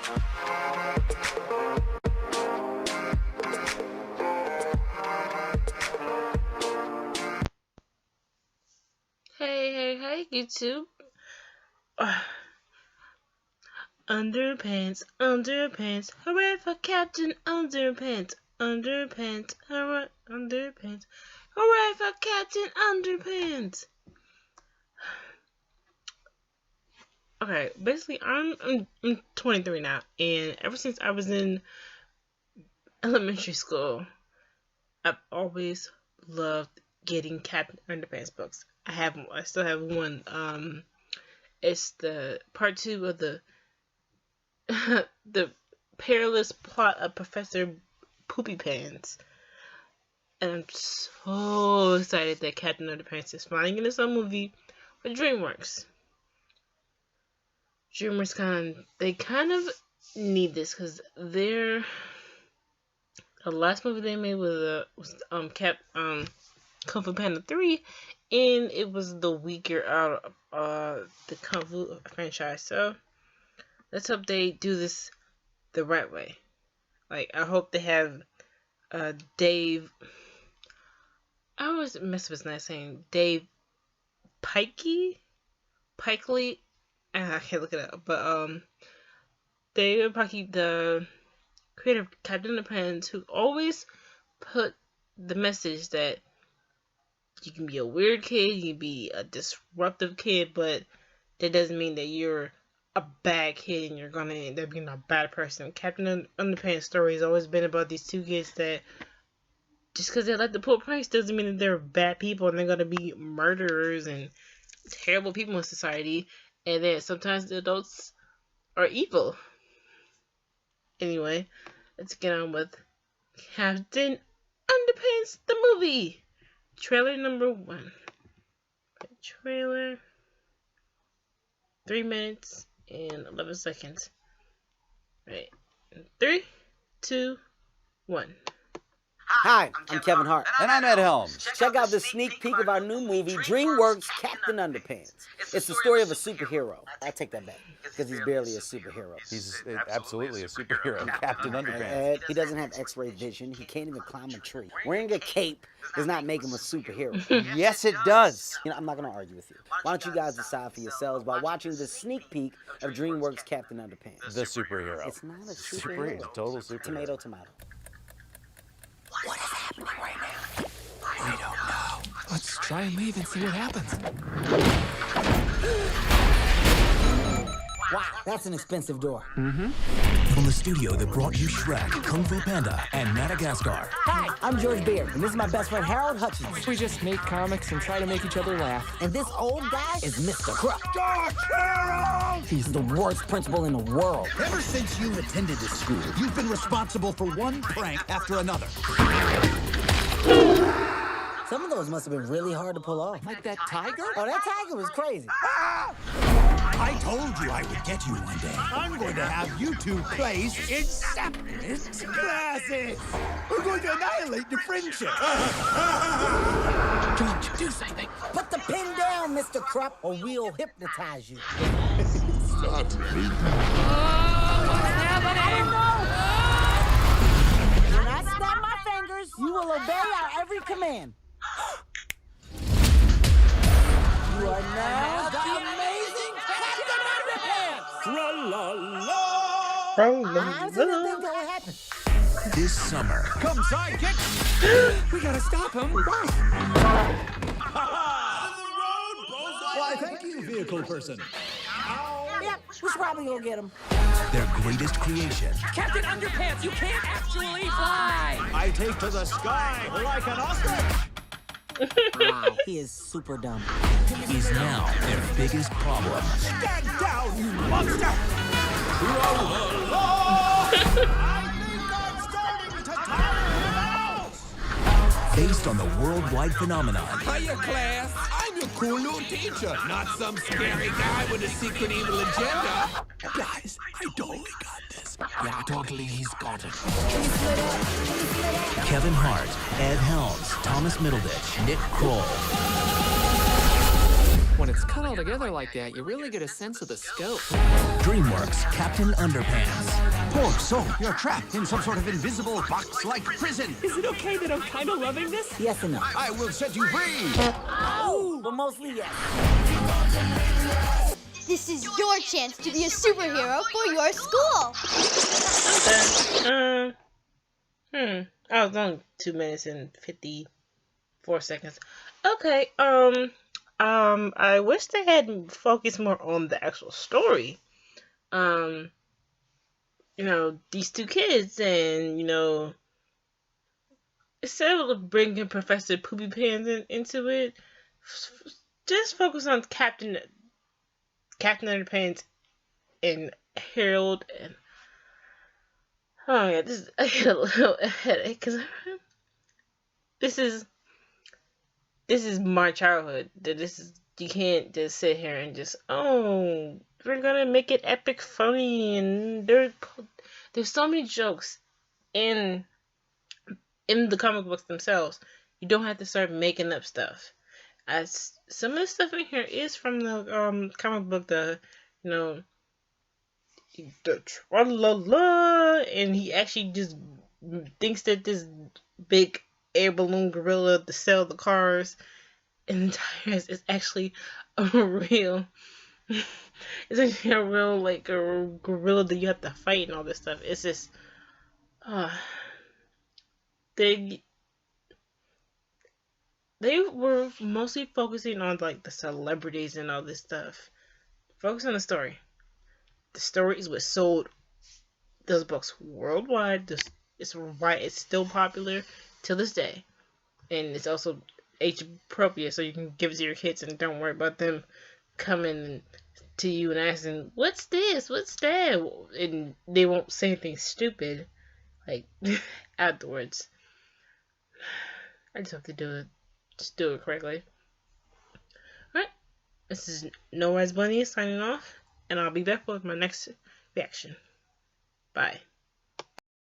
Hey, YouTube. Underpants, underpants, hooray for Captain Underpants, underpants, hooray, underpants, hooray for Captain Underpants. Okay, basically, I'm 23 now, and ever since I was in elementary school, I've always loved getting Captain Underpants books. I still have one. It's the part 2 of the the perilous plot of Professor Poopy Pants. And I'm so excited that Captain Underpants is finally getting some movie for DreamWorks. DreamWorks kind of need this because the last movie they made was Kung Fu Panda 3, and it was the weaker out of the Kung Fu franchise. So let's hope they do this the right way. Like, I hope they have Dave. I always mess up his last name. Dave Pikey? Pikely? I can't look it up. But Dave Pikey, the creator of Captain Underpants, who always put the message that you can be a weird kid, you can be a disruptive kid, but that doesn't mean that you're a bad kid and you're gonna end up being a bad person. Captain Underpants' story has always been about these two kids that just because they like to pull pranks doesn't mean that they're bad people and they're gonna be murderers and terrible people in society, and then sometimes the adults are evil. Anyway, let's get on with Captain Underpants the movie. Trailer number 1. Trailer. 3 minutes and 11 seconds. Right. 3, 2, 1. Hi, I'm Kevin Hart. And I'm Ed Helms. Check out the sneak peek of our new movie, DreamWorks' Captain Underpants. It's the story of a superhero. I take that back, because he's barely a superhero. He's absolutely a superhero, Captain Underpants. Ed, he doesn't have x-ray vision. He can't even climb a tree. Wearing a cape does not make him a superhero. Yes, it does. You know, I'm not going to argue with you. Why don't you guys decide for yourselves by watching the sneak peek of DreamWorks' Captain Underpants? The superhero. It's not a superhero. Total superhero. Tomato, tomato. What is happening right now? We don't know. Let's try and leave and see what happens. Wow, that's an expensive door. From the studio that brought you Shrek, Kung Fu Panda, and Madagascar. Hi, I'm George Beard, and this is my best friend Harold Hutchins. We just make comics and try to make each other laugh. And this old guy is Mr. Crook. Harold! He's the worst principal in the world. Ever since you attended this school, you've been responsible for one prank after another. Some of those must have been really hard to pull off. Like that tiger? Oh, that tiger was crazy. I told you I would get you one day. I'm going to have you two placed in separate classes. We're going to annihilate your friendship. George, do something. Put the pin down, Mr. Krupp, or we'll hypnotize you. What's happening? When I snap my fingers, you will obey our every command. You are now the amazing Captain Underpants! Tra-la-la. I honestly didn't think that would happen. This summer, Come, sidekick. We gotta stop him. Why, thank you, vehicle person. Yep, we should probably go get him. their greatest creation. Captain Underpants, you can't actually fly! I take to the sky like an ostrich. Wow, he is super dumb. Is now their biggest problem. Stand down, you monster! I think I'm starting to tire him out! Based on the worldwide phenomenon, Hiya, class. I'm your cool new teacher, not some scary guy with a secret evil agenda. guys, I totally got this. Yeah, totally, he's got it. Kevin Hart, Ed Helms, Thomas Middleditch, Nick Kroll. When it's cut all together like that, you really get a sense of the scope. DreamWorks Captain Underpants. Oh, so you're trapped in some sort of invisible box-like prison. Is it okay that I'm kind of loving this? Yes and no. I will set you free. Ow! But mostly yes. This is your chance to be a superhero for your school. I was only 2 minutes and 54 seconds. Okay, I wish they had focused more on the actual story. These two kids, and instead of bringing Professor Poopy Pants into it, just focus on Captain Underpants and Harold. And oh yeah, I get a little headache because this is my childhood. You can't just sit here and just we're gonna make it epic funny, and there's so many jokes in the comic books themselves. You don't have to start making up stuff. As some of the stuff in here is from the comic book, the tra-la-la, and he actually just thinks that this big air balloon gorilla to sell the cars and tires is actually a real it's actually a real like a gorilla that you have to fight and all this stuff. It's just they were mostly focusing on like the celebrities and all this stuff. Focus on the story. The story is what sold those books worldwide. It's why it's still popular till this day, and it's also age appropriate, so you can give it to your kids and don't worry about them coming to you and asking, "What's this? What's that?" And they won't say anything stupid like afterwards. I just have to do it correctly. Alright, this is No Wise Bunny signing off, and I'll be back with my next reaction. Bye.